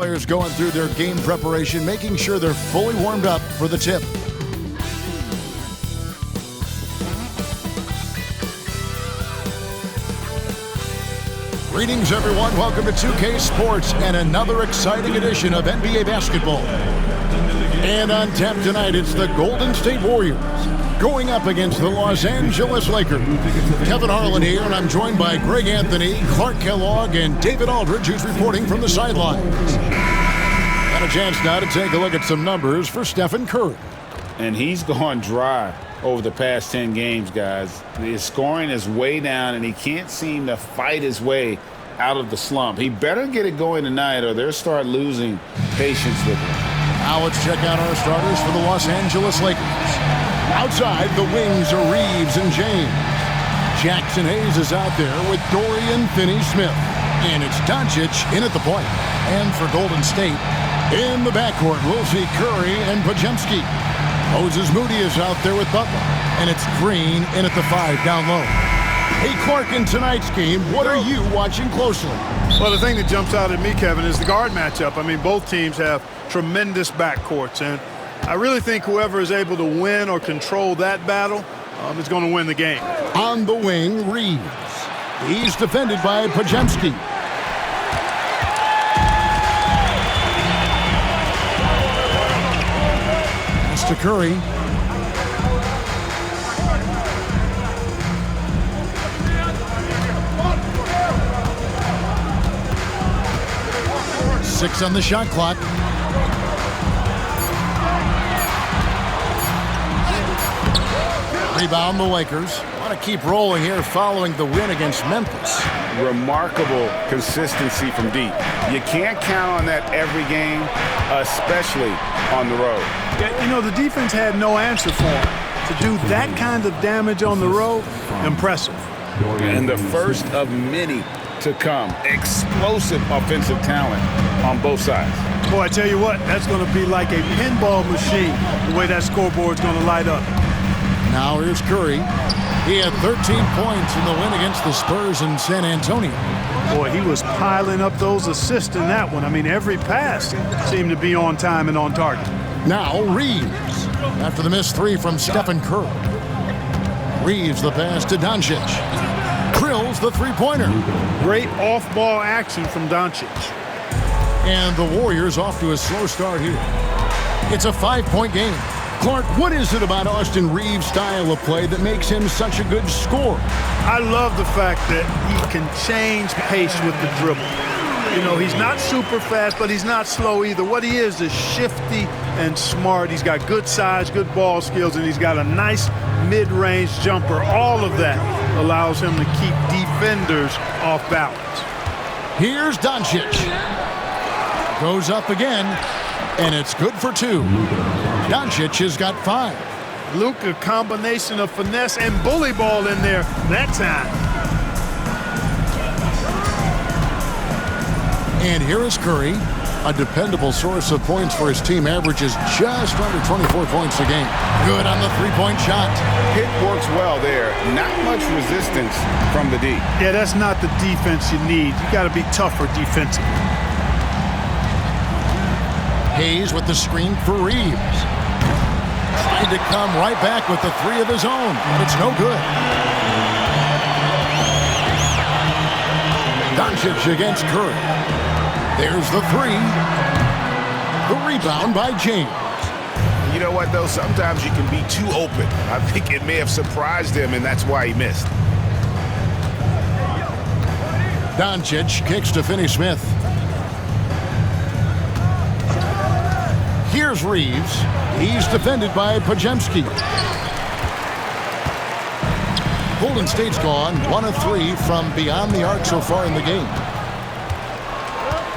Players going through their game preparation, making sure they're fully warmed up for the tip. Greetings, everyone. Welcome to 2K Sports and another exciting edition of NBA basketball. And on tap tonight, it's the Golden State Warriors going up against the Los Angeles Lakers. Kevin Harlan here, and I'm joined by Greg Anthony, Clark Kellogg, and David Aldridge, who's reporting from the sidelines. Got a chance now to take a look at some numbers for Stephen Curry. And he's gone dry over the past 10 games, guys. His scoring is way down, and he can't seem to fight his way out of the slump. He better get it going tonight, or they'll start losing patience with him. Now let's check out our starters for the Los Angeles Lakers. Outside, the wings are Reeves and James. Jackson Hayes is out there with Dorian Finney-Smith. And it's Doncic in at the point. And for Golden State, in the backcourt, we'll see Curry and Podziemski. Moses Moody is out there with Butler. And it's Green in at the 5 down low. Hey, Clark, in tonight's game, what are you watching closely? Well, the thing that jumps out at me, Kevin, is the guard matchup. I mean, both teams have tremendous backcourts, and I really think whoever is able to win or control that battle is going to win the game. On the wing, Reeves. He's defended by Podziemski. Pass to Curry. Six on the shot clock. Rebound the Lakers. Want to keep rolling here following the win against Memphis. Remarkable consistency from deep. You can't count on that every game, especially on the road. Yeah, you know, the defense had no answer for him. To do that kind of damage on the road, impressive. And the first of many to come. Explosive offensive talent on both sides. Boy, I tell you what, that's going to be like a pinball machine, the way that scoreboard's going to light up. Now here's Curry. He had 13 points in the win against the Spurs in San Antonio. Boy, he was piling up those assists in that one. I mean, every pass seemed to be on time and on target. Now Reeves, after the missed 3 from Stephen Curry. Reeves the pass to Doncic. Drills the three-pointer. Great off-ball action from Doncic. And the Warriors off to a slow start here. It's a 5-point game. Clark, what is it about Austin Reeves' style of play that makes him such a good scorer? I love the fact that he can change pace with the dribble. You know, he's not super fast, but he's not slow either. What he is shifty and smart. He's got good size, good ball skills, and he's got a nice mid-range jumper. All of that allows him to keep defenders off balance. Here's Doncic. Goes up again, and it's good for 2. Doncic has got 5. Luka, combination of finesse and bully ball in there that time. And here is Curry, a dependable source of points for his team, averages just under 24 points a game. Good on the three-point shot. Hit works well there. Not much resistance from the D. Yeah, that's not the defense you need. You got to be tougher defensively. Hayes with the screen for Reeves. Trying to come right back with the 3 of his own, but it's no good. Doncic against Curry. There's the 3. The rebound by James. You know what, though? Sometimes you can be too open. I think it may have surprised him, and that's why he missed. Doncic kicks to Finney-Smith. Here's Reeves. He's defended by Podziemski. Golden State's gone 1 of 3 from beyond the arc so far in the game.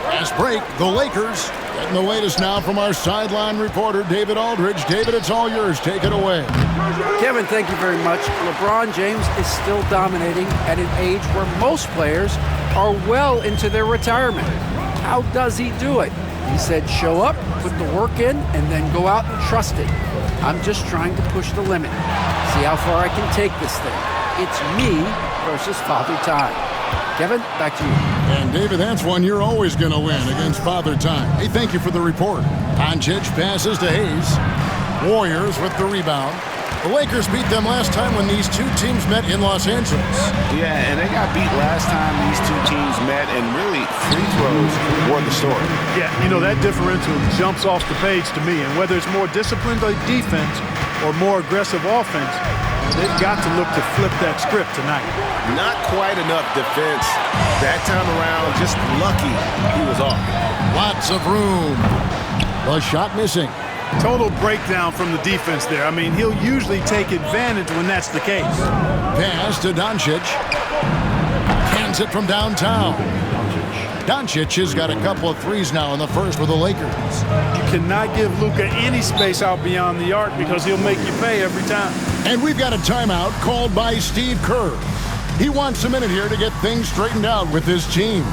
Fast break, the Lakers. Getting the latest now from our sideline reporter, David Aldridge. David, it's all yours. Take it away. Kevin, thank you very much. LeBron James is still dominating at an age where most players are well into their retirement. How does he do it? He said, show up, put the work in, and then go out and trust it. I'm just trying to push the limit. See how far I can take this thing. It's me versus Father Time. Kevin, back to you. And David, that's one you're always going to win against Father Time. Hey, thank you for the report. Doncic passes to Hayes. Warriors with the rebound. The Lakers beat them last time when these two teams met in Los Angeles. Yeah, and they got beat last time these two teams met, and really free throws were the story. Yeah, you know, that differential jumps off the page to me. And whether it's more disciplined defense or more aggressive offense, they've got to look to flip that script tonight. Not quite enough defense that time around. Just lucky he was off. Lots of room. The shot missing. Total breakdown from the defense there. I mean, he'll usually take advantage when that's the case. Pass to Doncic. Hands it from downtown. Doncic has got a couple of threes now in the first for the Lakers. You cannot give Luka any space out beyond the arc because he'll make you pay every time. And we've got a timeout called by Steve Kerr. He wants a minute here to get things straightened out with his team.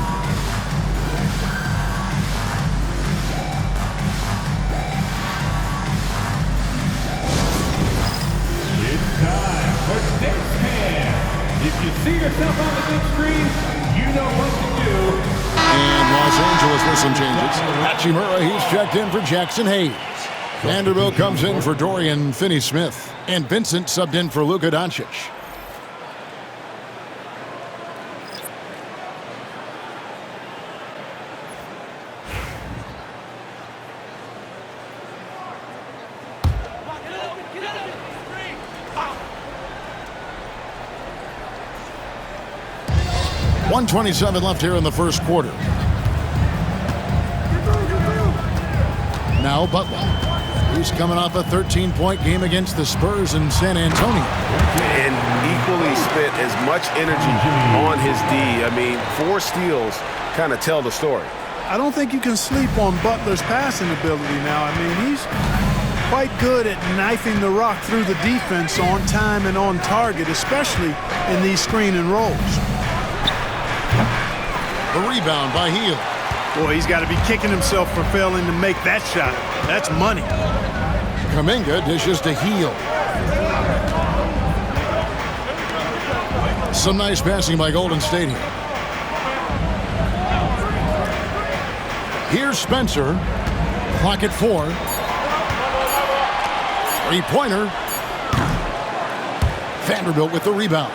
If you see yourself on the big screen, you know what to do. And Los Angeles with some changes. Hachimura, he's checked in for Jackson Hayes. Vanderbilt comes in for Dorian Finney-Smith. And Vincent subbed in for Luka Doncic. .127 left here in the first quarter. Now Butler. He's coming off a 13-point game against the Spurs in San Antonio. And equally spent as much energy on his D. I mean, 4 steals kind of tell the story. I don't think you can sleep on Butler's passing ability now. I mean, he's quite good at knifing the rock through the defense on time and on target, especially in these screen and rolls. The rebound by Hield. Boy, he's got to be kicking himself for failing to make that shot. That's money. Kuminga dishes to Hield. Some nice passing by Golden State here. Here's Spencer. Clock at 4. Three-pointer. Vanderbilt with the rebound.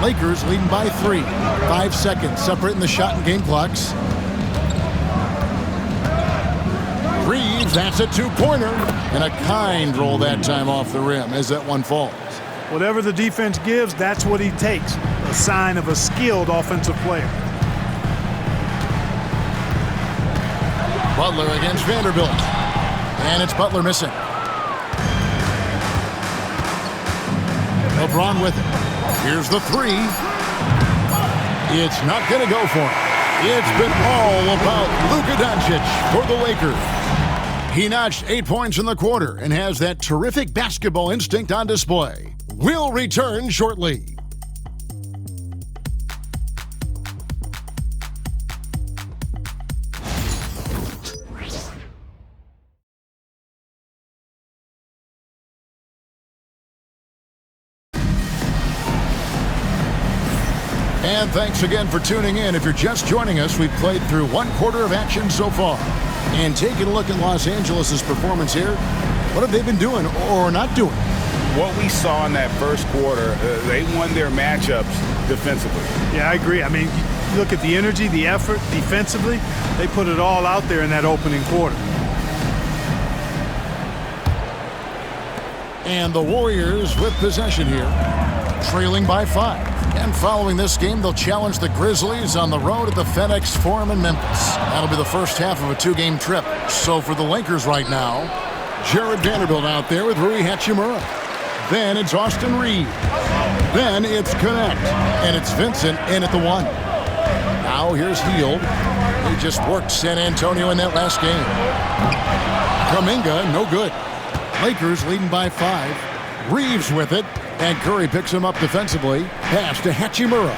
Lakers leading by 3. 5 seconds separating the shot and game clocks. Reeves, that's a 2-pointer. And a kind roll that time off the rim as that one falls. Whatever the defense gives, that's what he takes. A sign of a skilled offensive player. Butler against Vanderbilt. And it's Butler missing. LeBron with it. Here's the 3. It's not going to go for him. It's been all about Luka Doncic for the Lakers. He notched 8 points in the quarter and has that terrific basketball instinct on display. We'll return shortly. And thanks again for tuning in. If you're just joining us, we've played through 1 quarter of action so far. And taking a look at Los Angeles' performance here, what have they been doing or not doing? What we saw in that first quarter, they won their matchups defensively. Yeah, I agree. I mean, you look at the energy, the effort defensively, they put it all out there in that opening quarter. And the Warriors with possession here, trailing by 5. And following this game, they'll challenge the Grizzlies on the road at the FedEx Forum in Memphis. That'll be the first half of a 2-game trip. So for the Lakers right now, Jared Vanderbilt out there with Rui Hachimura. Then it's Austin Reeves. Then it's Connect. And it's Vincent in at the 1. Now here's Hield. He just worked San Antonio in that last game. Kuminga, no good. Lakers leading by 5. Reeves with it. And Curry picks him up defensively. Pass to Hachimura.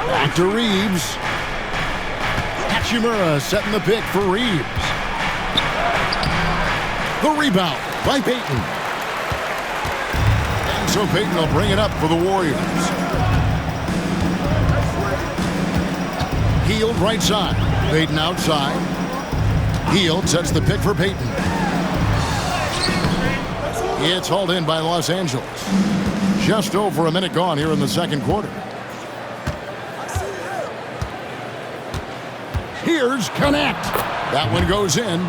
Back to Reeves. Hachimura setting the pick for Reeves. The rebound by Payton. And And so Peyton will bring it up for the Warriors. Hield right side. Peyton outside. Hield sets the pick for Peyton. It's hauled in by Los Angeles. Just over a minute gone here in the second quarter. Here's Connect. That one goes in.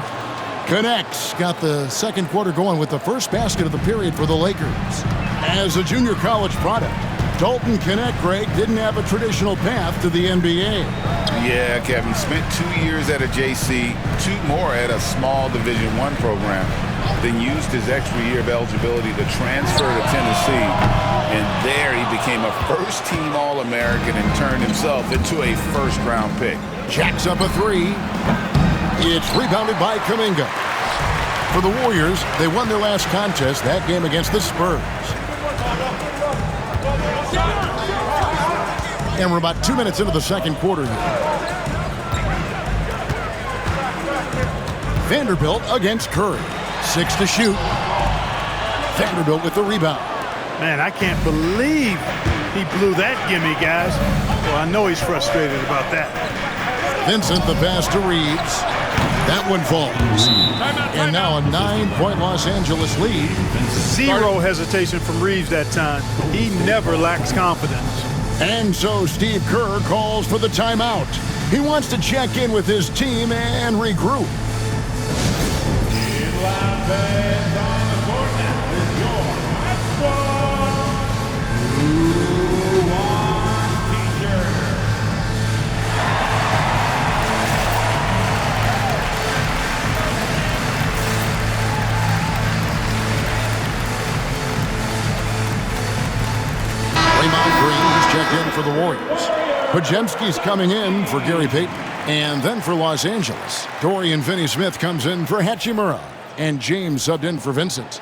Connects got the second quarter going with the first basket of the period for the Lakers. As a junior college product, Dalton Connect, Greg, didn't have a traditional path to the NBA. Yeah, Kevin, spent 2 years at a JC, 2 more at a small Division I program, then used his extra year of eligibility to transfer to Tennessee. And there he became a first-team All-American and turned himself into a first-round pick. Jacks up a 3. It's rebounded by Kuminga. For the Warriors, they won their last contest, that game against the Spurs. And we're about 2 minutes into the second quarter here. Vanderbilt against Curry. 6 to shoot. Vanderbilt with the rebound. Man, I can't believe he blew that gimme, guys. Well, I know he's frustrated about that. Vincent the pass to Reeves. That one falls. And now a 9-point Los Angeles lead. Zero hesitation from Reeves that time. He never lacks confidence. And so Steve Kerr calls for the timeout. He wants to check in with his team and regroup. Checked in for the Warriors. Pajemski's coming in for Gary Payton. And then for Los Angeles, Dorian Finney-Smith comes in for Hachimura. And James subbed in for Vincent.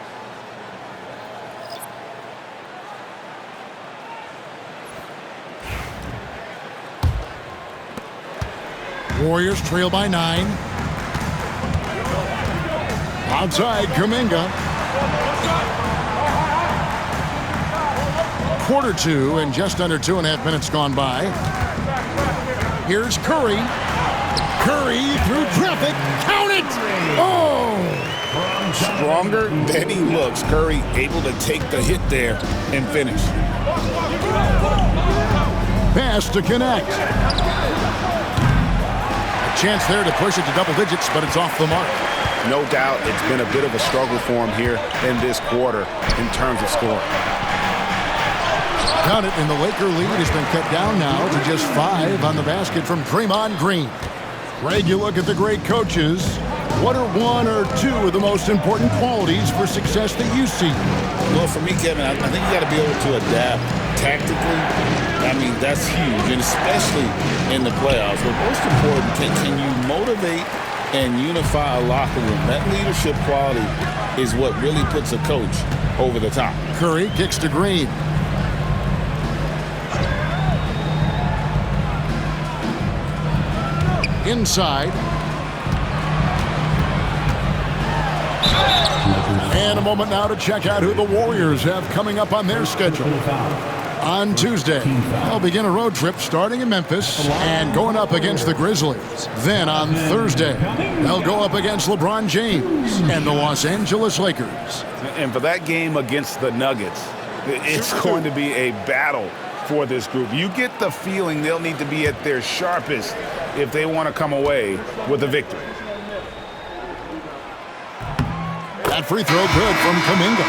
Warriors trail by 9. Outside, Kuminga. Quarter 2 and just under 2.5 minutes gone by. Here's Curry. Curry through traffic. Count it! Oh! Stronger than he looks. Curry able to take the hit there and finish. Pass to Connect. A chance there to push it to double digits, but it's off the mark. No doubt it's been a bit of a struggle for him here in this quarter in terms of scoring. Count it, and the Laker lead has been cut down now to just 5 on the basket from Draymond Green. Greg, you look at the great coaches. What are 1 or 2 of the most important qualities for success that you see? Well, for me, Kevin, I think you got to be able to adapt tactically. I mean, that's huge, and especially in the playoffs. But most important, can you motivate and unify a locker room? That leadership quality is what really puts a coach over the top. Curry kicks to Green. Inside. And a moment now to check out who the Warriors have coming up on their schedule. On Tuesday, they'll begin a road trip starting in Memphis and going up against the Grizzlies. Then on Thursday, they'll go up against LeBron James and the Los Angeles Lakers. And for that game against the Nuggets, it's going to be a battle for this group. You get the feeling they'll need to be at their sharpest if they want to come away with a victory. That free throw good from Kuminga.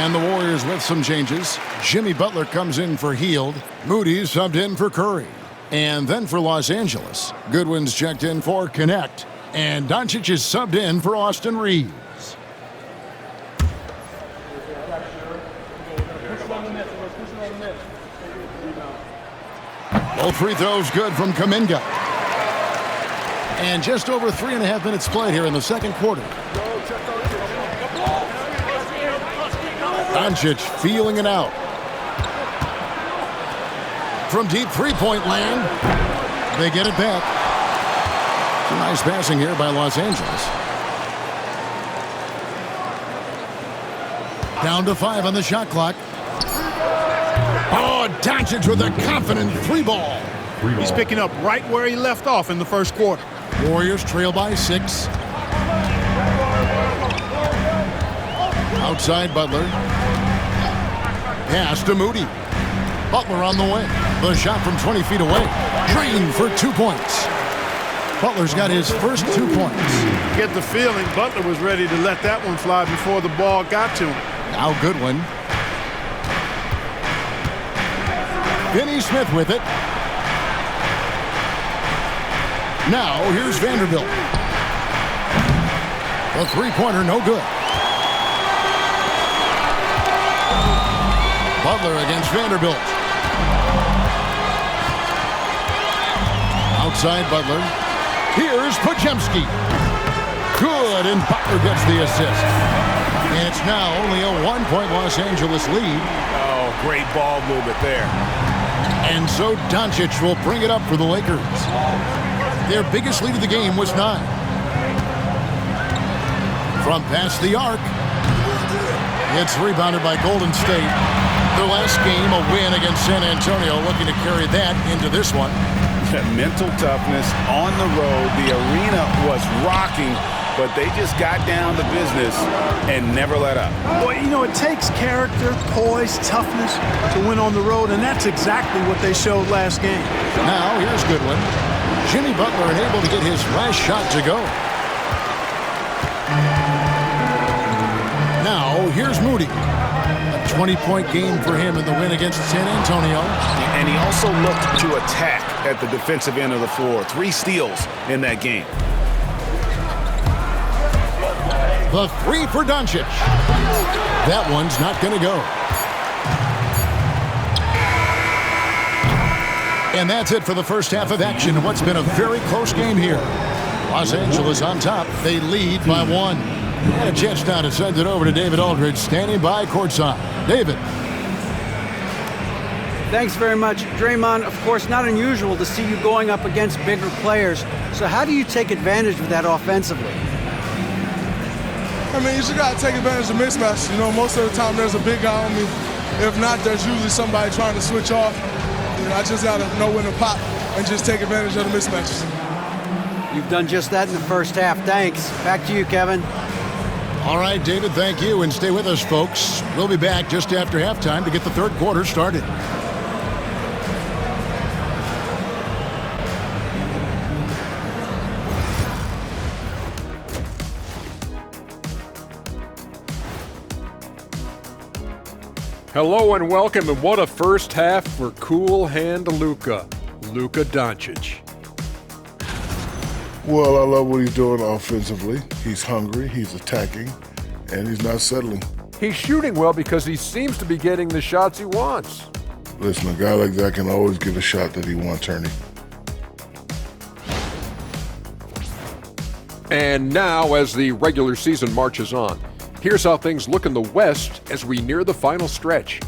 And the Warriors with some changes. Jimmy Butler comes in for Hield. Moody subbed in for Curry. And then for Los Angeles, Goodwin's checked in for Connect. And Doncic is subbed in for Austin Reeves. Both free throws good from Kuminga. And just over 3.5 minutes played here in the second quarter. Doncic feeling it out. From deep three-point land, they get it back. Some nice passing here by Los Angeles. Down to 5 on the shot clock. Oh, Doncic with a confident three ball. He's picking up right where he left off in the first quarter. Warriors trail by 6. Outside Butler. Pass to Moody. Butler on the way. The shot from 20 feet away. Drained for 2 points. Butler's got his first 2 points. Get the feeling Butler was ready to let that one fly before the ball got to him. Now Goodwin. Finney Smith with it. Now here's Vanderbilt. The three-pointer no good. Butler against Vanderbilt. Outside Butler. Here's Podziemski. Good, and Butler gets the assist. And it's now only a 1-point Los Angeles lead. Oh, great ball movement there. And so Doncic will bring it up for the Lakers. Their biggest lead of the game was 9. From past the arc. It's rebounded by Golden State. Their last game, a win against San Antonio, looking to carry that into this one. Mental toughness on the road. The arena was rocking, but they just got down to business and never let up. Boy, you know, it takes character, poise, toughness to win on the road, and that's exactly what they showed last game. Now, here's Goodwin. Jimmy Butler unable to get his last shot to go. Now, here's Moody. A 20-point game for him in the win against San Antonio. And he also looked to attack at the defensive end of the floor. 3 steals in that game. The three for Doncic. That one's not going to go. And that's it for the first half of action in what's been a very close game here. Los Angeles on top. They lead by 1. And a chance now to send it over to David Aldridge, standing by courtside. David. Thanks very much. Draymond, of course, not unusual to see you going up against bigger players. So how do you take advantage of that offensively? I mean, you just got to take advantage of mismatches. You know, most of the time there's a big guy on me. If not, there's usually somebody trying to switch off. You know, I just got to know when to pop and just take advantage of the mismatches. You've done just that in the first half. Thanks. Back to you, Kevin. All right, David, thank you. And stay with us, folks. We'll be back just after halftime to get the third quarter started. Hello and welcome, and what a first half for cool hand Luka Doncic. Well, I love what he's doing offensively. He's hungry, he's attacking, and he's not settling. He's shooting well because he seems to be getting the shots he wants. Listen, a guy like that can always get a shot that he wants, Ernie. And now, as the regular season marches on, here's how things look in the West as we near the final stretch.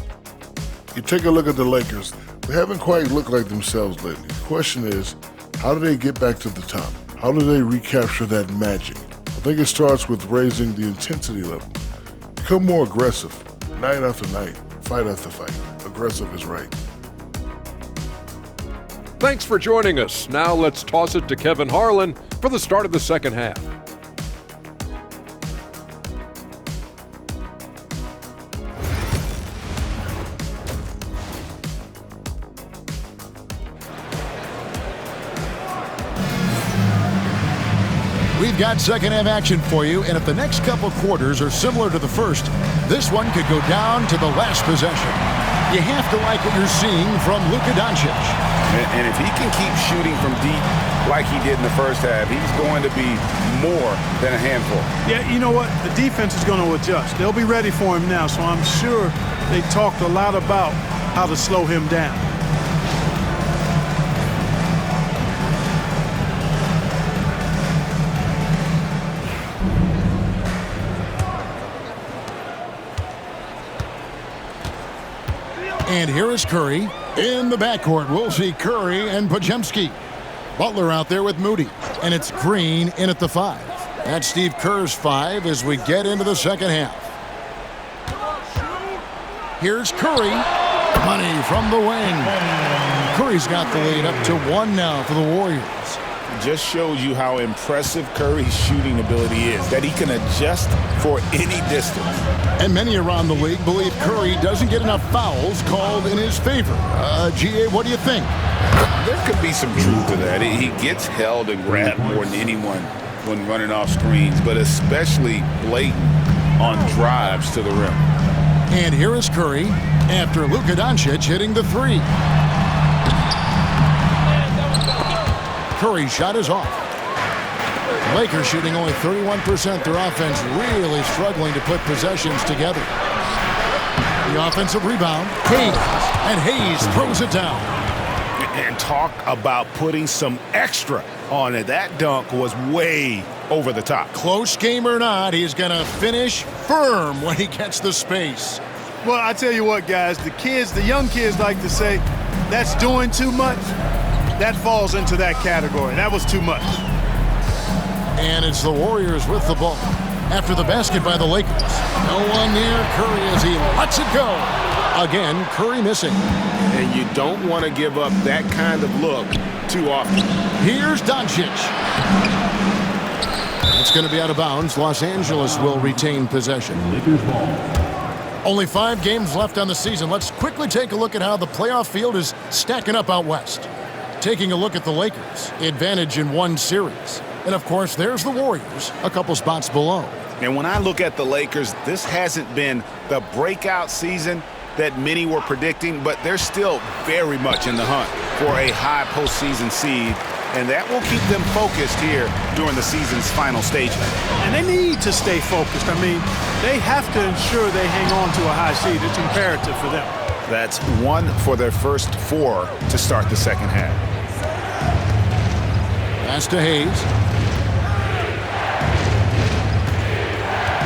You take a look at the Lakers. They haven't quite looked like themselves lately. The question is, how do they get back to the top? How do they recapture that magic? I think it starts with raising the intensity level. Become more aggressive, night after night, fight after fight. Aggressive is right. Thanks for joining us. Now let's toss it to Kevin Harlan for the start of the second half. We've got second half action for you, and if the next couple quarters are similar to the first, this one could go down to the last possession. You have to like what you're seeing from Luka Doncic. And if he can keep shooting from deep like he did in the first half, he's going to be more than a handful. Yeah, you know what? The defense is going to adjust. They'll be ready for him now, so I'm sure they talked a lot about how to slow him down. And here is Curry. In the backcourt, we'll see Curry and Podziemski. Butler out there with Moody. And it's Green in at the 5. That's Steve Kerr's 5 as we get into the second half. Here's Curry. Money from the wing. Curry's got the lead up to 1 now for the Warriors. Just shows you how impressive Curry's shooting ability is, that he can adjust for any distance. And many around the league believe Curry doesn't get enough fouls called in his favor. GA, what do you think? There could be some truth to that. He gets held and grabbed more than anyone when running off screens, but especially blatant on drives to the rim. And here is Curry after Luka Doncic hitting the three. Curry's shot is off. Lakers shooting only 31%. Their offense really struggling to put possessions together. The offensive rebound. Hayes. And Hayes throws it down. And talk about putting some extra on it. That dunk was way over the top. Close game or not, he's going to finish firm when he gets the space. Well, I tell you what, guys, the young kids like to say, that's doing too much. That falls into that category. That was too much. And it's the Warriors with the ball after the basket by the Lakers. No one near Curry as he lets it go. Again, Curry missing. And you don't want to give up that kind of look too often. Here's Doncic. It's going to be out of bounds. Los Angeles will retain possession. Only 5 games left on the season. Let's quickly take a look at how the playoff field is stacking up out west. Taking a look at the Lakers, advantage in 1 series. And of course, there's the Warriors, a couple spots below. And when I look at the Lakers, this hasn't been the breakout season that many were predicting, but they're still very much in the hunt for a high postseason seed, and that will keep them focused here during the season's final stages. And they need to stay focused. I mean, they have to ensure they hang on to a high seed. It's imperative for them. That's 1 for their first 4 to start the second half. Pass to Hayes.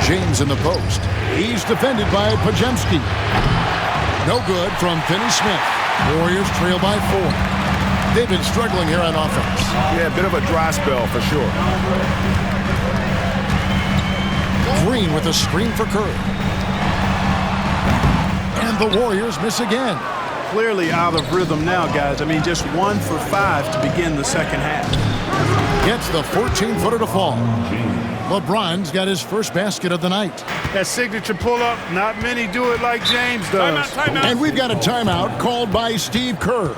James in the post. He's defended by Pajemski. No good from Finney-Smith. Warriors trail by 4. They've been struggling here on offense. Yeah, a bit of a dry spell for sure. Green with a screen for Curry. And the Warriors miss again. Clearly out of rhythm now, guys. I mean, just 1 for 5 to begin the second half. Gets the 14-footer to fall. LeBron's got his first basket of the night. That signature pull-up, not many do it like James does. Timeout. And we've got a timeout called by Steve Kerr.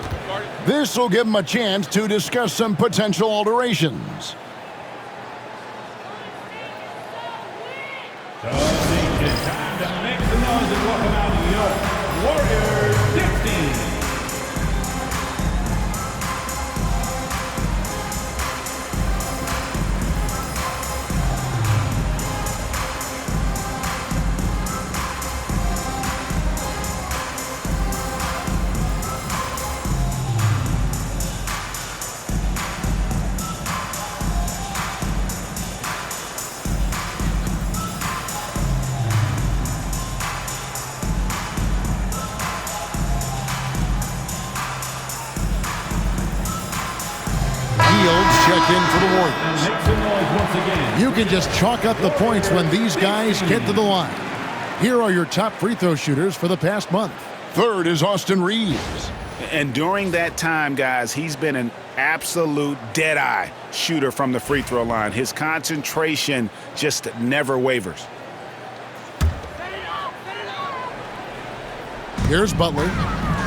This will give him a chance to discuss some potential alterations. So, it's time to make some noise and welcome out your Warriors 16. Checked in for the Warriors. And make some noise once again. You can just chalk up the points when these guys get to the line. Here are your top free throw shooters for the past month. Third is Austin Reeves. And during that time, guys, he's been an absolute dead-eye shooter from the free throw line. His concentration just never wavers. Here's Butler.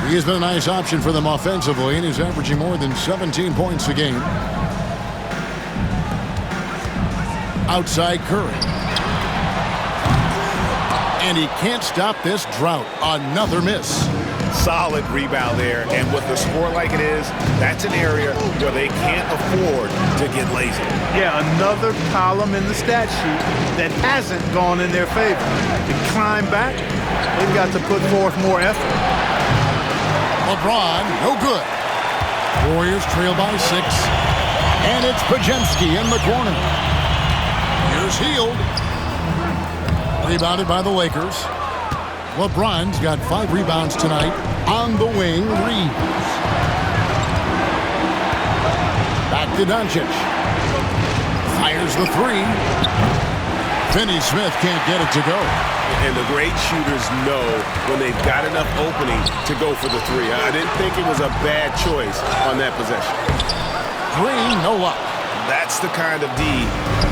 He has been a nice option for them offensively, and he's averaging more than 17 points a game. Outside Curry. And he can't stop this drought. Another miss. Solid rebound there, and with the score like it is, that's an area where they can't afford to get lazy. Yeah, another column in the stat sheet that hasn't gone in their favor. To climb back, they've got to put forth more effort. LeBron, no good. Warriors trail by 6. And it's Pajemski in the corner. Here's Hield. Rebounded by the Lakers. LeBron's got 5 rebounds tonight. On the wing, Reeves. Back to Doncic. Fires the 3. Finney-Smith can't get it to go. And the great shooters know when they've got enough opening to go for the three. I didn't think it was a bad choice on that possession. Green, no luck. That's the kind of D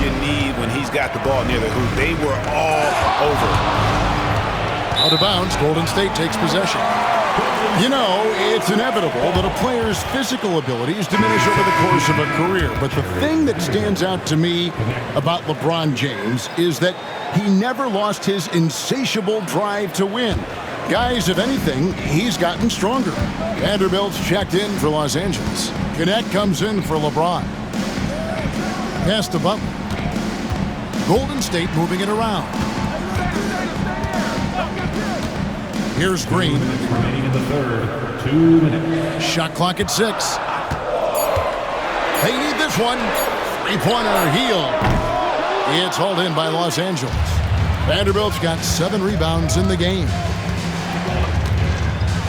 you need when he's got the ball near the hoop. They were all over. Out of bounds, Golden State takes possession. You know, it's inevitable that a player's physical abilities diminish over the course of a career. But the thing that stands out to me about LeBron James is that he never lost his insatiable drive to win. Guys, if anything, he's gotten stronger. Vanderbilt's checked in for Los Angeles. Gannett comes in for LeBron. Pass to Butler. Golden State moving it around. Here's Green. Remaining in the third, 2 minutes. Shot clock at 6. They need this one. Three-pointer, Hield. It's hauled in by Los Angeles. Vanderbilt's got 7 rebounds in the game.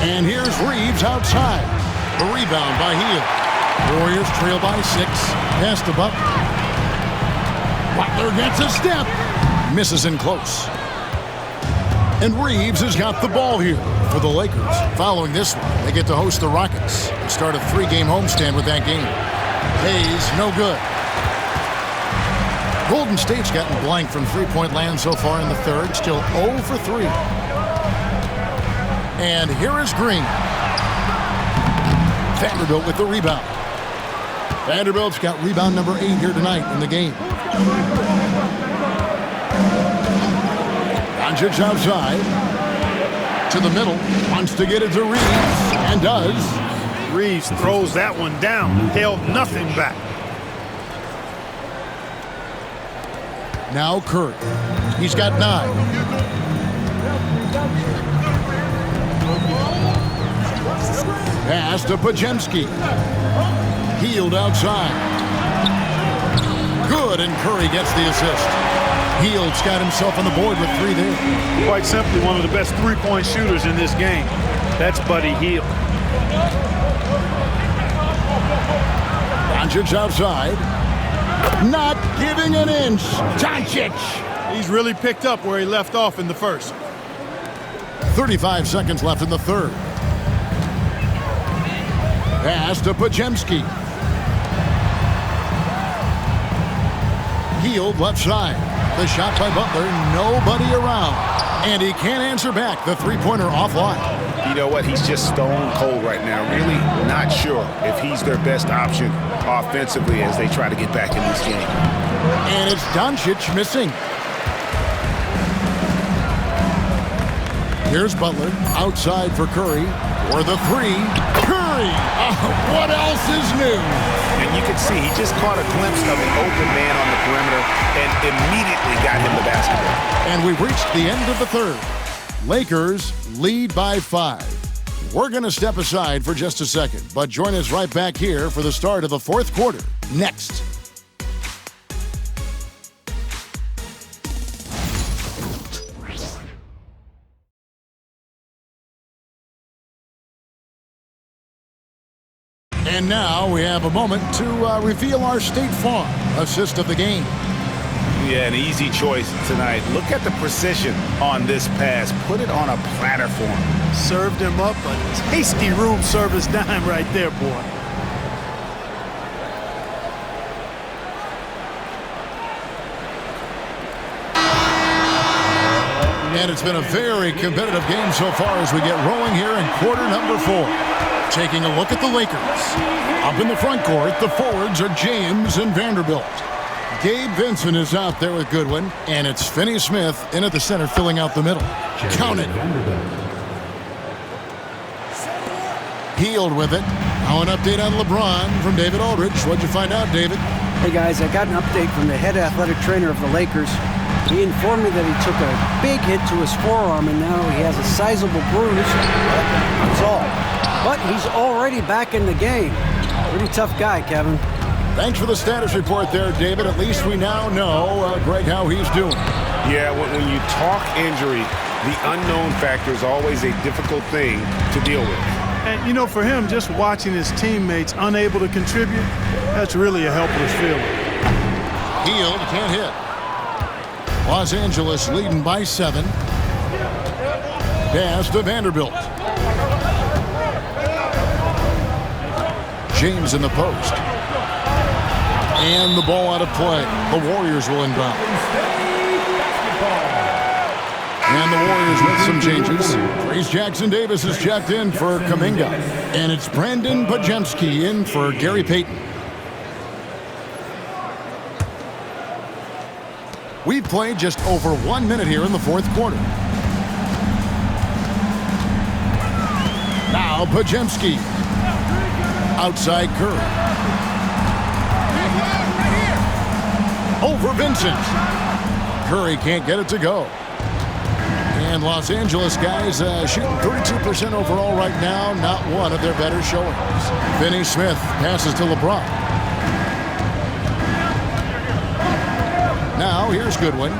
And here's Reeves outside. The rebound by Hield. Warriors trail by 6. Pass to Butler. Butler gets a step. Misses in close. And Reeves has got the ball here for the Lakers. Following this one, they get to host the Rockets and start a 3-game homestand with that game. Hayes, no good. Golden State's gotten blank from three-point land so far in the third, still 0 for 3. And here is Green. Vanderbilt with the rebound. Vanderbilt's got rebound number 8 here tonight in the game. Doncic outside. To the middle. Wants to get it to Reeves. And does. Reeves throws that one down. Held nothing back. Now Curry. He's got 9. Pass to Pajemski. Hield outside. Good, and Curry gets the assist. Hield's got himself on the board with 3 there. Quite simply, one of the best three-point shooters in this game. That's Buddy Hield. Doncic outside. Not giving an inch. Doncic. He's really picked up where he left off in the first. 35 seconds left in the third. Pass to Pajemski. Hield left side. The shot by Butler, nobody around. And he can't answer back. The three-pointer offline. You know what? He's just stone cold right now. Really not sure if he's their best option offensively as they try to get back in this game. And it's Doncic missing. Here's Butler outside for Curry. For the 3. Curry! What else is new? And you can see he just caught a glimpse of an open man on the perimeter and immediately got him the basketball. And we've reached the end of the third. Lakers lead by 5. We're going to step aside for just a second, but join us right back here for the start of the fourth quarter next. And now we have a moment to reveal our State Farm assist of the game. Yeah, an easy choice tonight. Look at the precision on this pass. Put it on a platter for him. Served him up a tasty room service dime right there, boy. And it's been a very competitive game so far as we get rolling here in quarter number 4. Taking a look at the Lakers. Up in the front court, the forwards are James and Vanderbilt. Gabe Vincent is out there with Goodwin, and it's Finney-Smith in at the center filling out the middle. Count it. Hield with it. Now an update on LeBron from David Aldridge. What'd you find out, David? Hey guys, I got an update from the head athletic trainer of the Lakers. He informed me that he took a big hit to his forearm and now he has a sizable bruise. That's all. But he's already back in the game. Pretty tough guy, Kevin. Thanks for the status report there, David. At least we now know, Greg, how he's doing. Yeah, when you talk injury, the unknown factor is always a difficult thing to deal with. And, you know, for him, just watching his teammates unable to contribute, that's really a helpless feeling. Hield can't hit. Los Angeles leading by 7. Pass to Vanderbilt. James in the post. And the ball out of play. The Warriors will inbound. And the Warriors with some changes. Trace Jackson-Davis is checked in for Kuminga. And it's Brandon Pajemski in for Gary Payton. We've played just over 1 minute here in the fourth quarter. Now Pajemski. Outside Curry. Over Vincent. Curry can't get it to go. And Los Angeles guys shooting 32% overall right now. Not one of their better showings. Finney Smith passes to LeBron. Now here's Goodwin.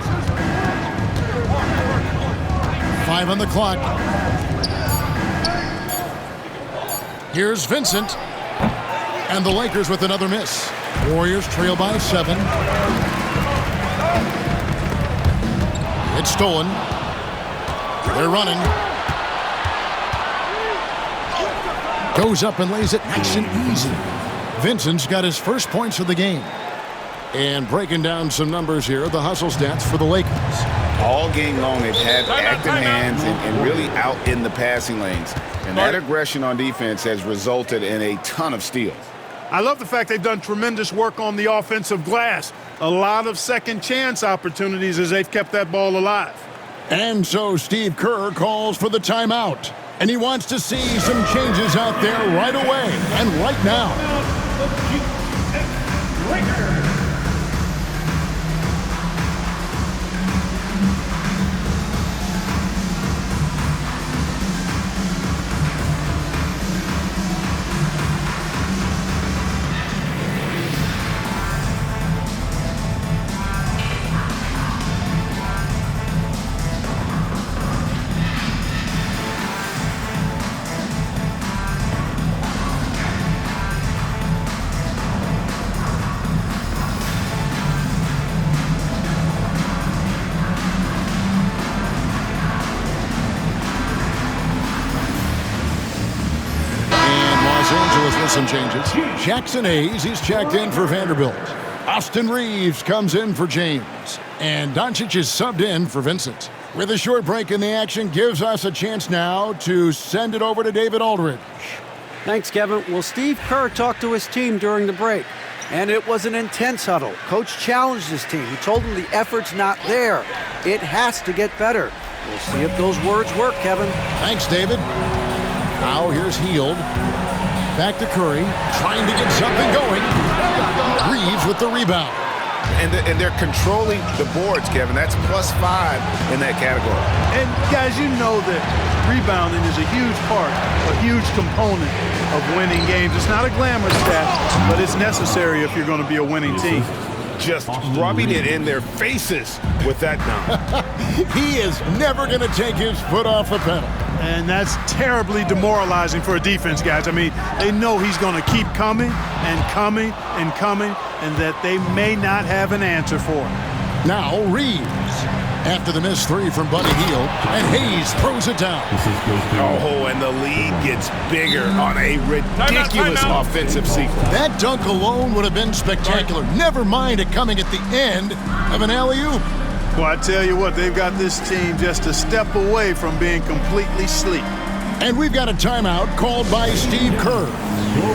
5 on the clock. Here's Vincent. And the Lakers with another miss. Warriors trail by 7. It's stolen. They're running. Goes up and lays it nice and easy. Vincent's got his first points of the game. And breaking down some numbers here, the hustle stats for the Lakers. All game long, they've had active hands and really out in the passing lanes. And that aggression on defense has resulted in a ton of steals. I love the fact they've done tremendous work on the offensive glass. A lot of second chance opportunities as they've kept that ball alive. And so Steve Kerr calls for the timeout. And he wants to see some changes out there right away and right now. Some changes. Jackson Hayes, he's checked in for Vanderbilt. Austin Reeves comes in for James. And Doncic is subbed in for Vincent. With a short break in the action, gives us a chance now to send it over to David Aldridge. Thanks, Kevin. Well, Steve Kerr talked to his team during the break, and it was an intense huddle. Coach challenged his team. He told them the effort's not there. It has to get better. We'll see if those words work, Kevin. Thanks, David. Now here's Hield. Back to Curry, trying to get something going. Reeves with the rebound. And they're controlling the boards, Kevin. That's +5 in that category. And, guys, you know that rebounding is a huge part, a huge component of winning games. It's not a glamorous stat, but it's necessary if you're going to be a winning team. Just rubbing it in their faces with that dunk. He is never going to take his foot off the pedal. And that's terribly demoralizing for a defense, guys. I mean, they know he's going to keep coming and coming and coming, and that they may not have an answer for it. Now Reeves. After the missed 3 from Buddy Hield, and Hayes throws it down. Oh, and the lead gets bigger on a ridiculous offensive sequence. That dunk alone would have been spectacular. Never mind it coming at the end of an alley-oop. Well, I tell you what, they've got this team just a step away from being completely asleep. And we've got a timeout called by Steve Kerr.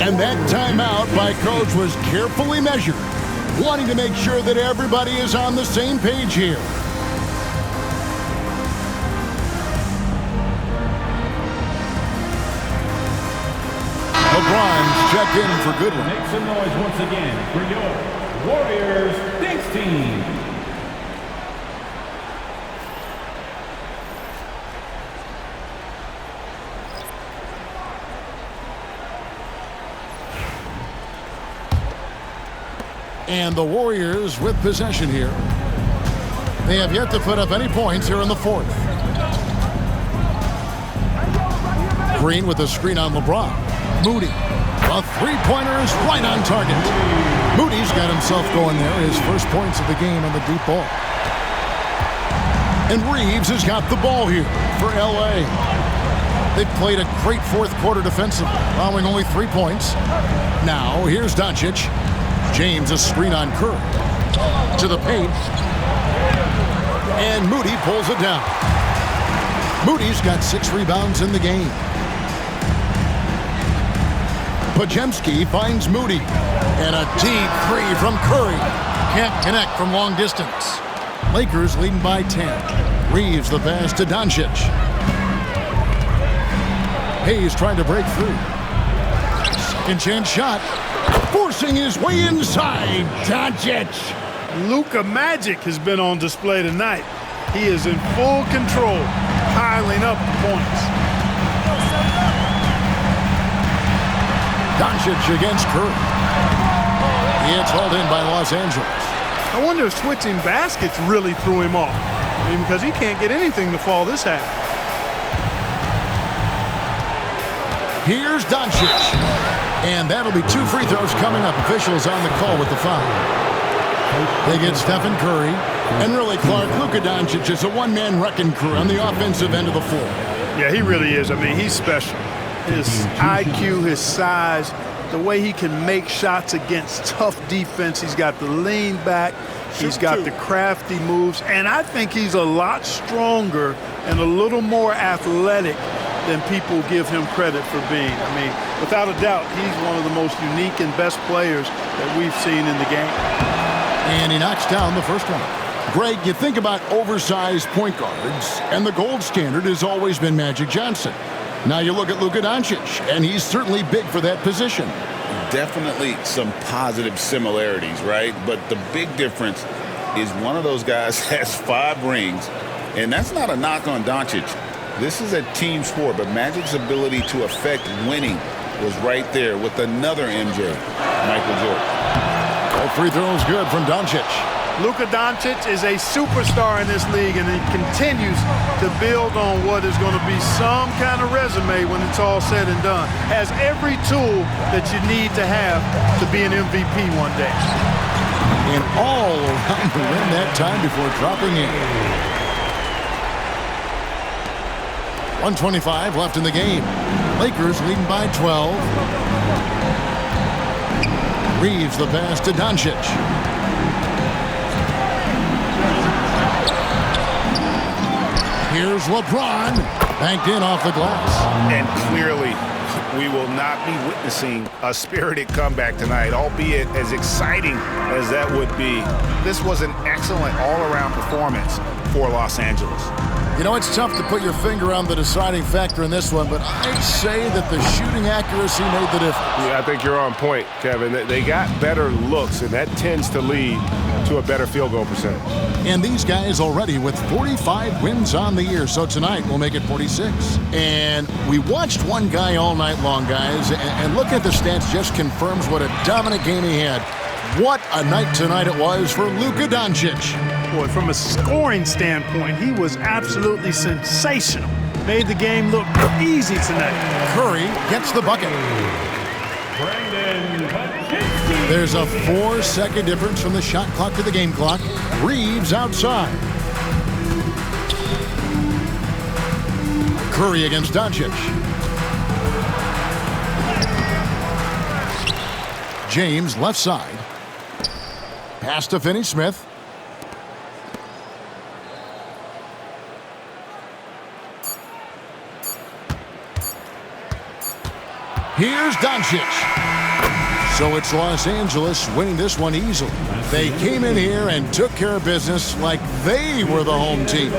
And that timeout by Coach was carefully measured, wanting to make sure that everybody is on the same page here. LeBron's checked in for Goodwin. Make some noise once again for your Warriors Dinks team. And the Warriors with possession here. They have yet to put up any points here in the fourth. Green with a screen on LeBron. Moody. A three-pointer is right on target. Moody's got himself going there. His first points of the game on the deep ball. And Reeves has got the ball here for L.A. They've played a great fourth quarter defensively, allowing only 3 points. Now, here's Doncic. James, a screen on Curry. To the paint. And Moody pulls it down. Moody's got 6 rebounds in the game. Podziemski finds Moody. And a deep three from Curry. Can't connect from long distance. Lakers leading by 10. Reeves the pass to Doncic. Hayes trying to break through. Second chance shot. Forcing his way inside. Doncic. Luka Magic has been on display tonight. He is in full control, piling up the points. Doncic against Curry. It's hauled in by Los Angeles. I wonder if switching baskets really threw him off. I mean, because he can't get anything to fall this half. Here's Doncic. And that'll be 2 free throws coming up. Officials on the call with the foul. They get Stephen Curry. And really, Clark, Luka Doncic is a one-man wrecking crew on the offensive end of the floor. Yeah, he really is. I mean, he's special. His IQ, his size, the way he can make shots against tough defense. He's got the lean back. He's got the crafty moves. And I think he's a lot stronger and a little more athletic than people give him credit for being. I mean, without a doubt, he's one of the most unique and best players that we've seen in the game. And he knocks down the first one. Greg, you think about oversized point guards, and the gold standard has always been Magic Johnson. Now you look at Luka Doncic, and he's certainly big for that position. Definitely some positive similarities, right? But the big difference is one of those guys has 5 rings, and that's not a knock on Doncic. This is a team sport, but Magic's ability to affect winning was right there with another MJ, Michael Jordan. All free throws good from Doncic. Luka Doncic is a superstar in this league, and he continues to build on what is going to be some kind of resume when it's all said and done. Has every tool that you need to have to be an MVP one day. And all around the rim that time before dropping in. 1:25 left in the game. Lakers leading by 12. Reeves the pass to Doncic. Here's LeBron, banked in off the glass. And clearly, we will not be witnessing a spirited comeback tonight, albeit as exciting as that would be. This was an excellent all-around performance for Los Angeles. You know, it's tough to put your finger on the deciding factor in this one, but I'd say that the shooting accuracy made the difference. Yeah, I think you're on point, Kevin. They got better looks, and that tends to lead to a better field goal percentage. And these guys already with 45 wins on the year, so tonight we'll make it 46. And we watched one guy all night long, guys, and look at the stats, just confirms what a dominant game he had. What a night tonight it was for Luka Doncic. Boy, from a scoring standpoint, he was absolutely sensational. Made the game look easy tonight. Curry gets the bucket. There's a 4-second difference from the shot clock to the game clock. Reeves outside. Curry against Doncic. James left side. Pass to Finney-Smith. Here's Doncic. So it's Los Angeles winning this one easily. They came in here and took care of business like they were the home team.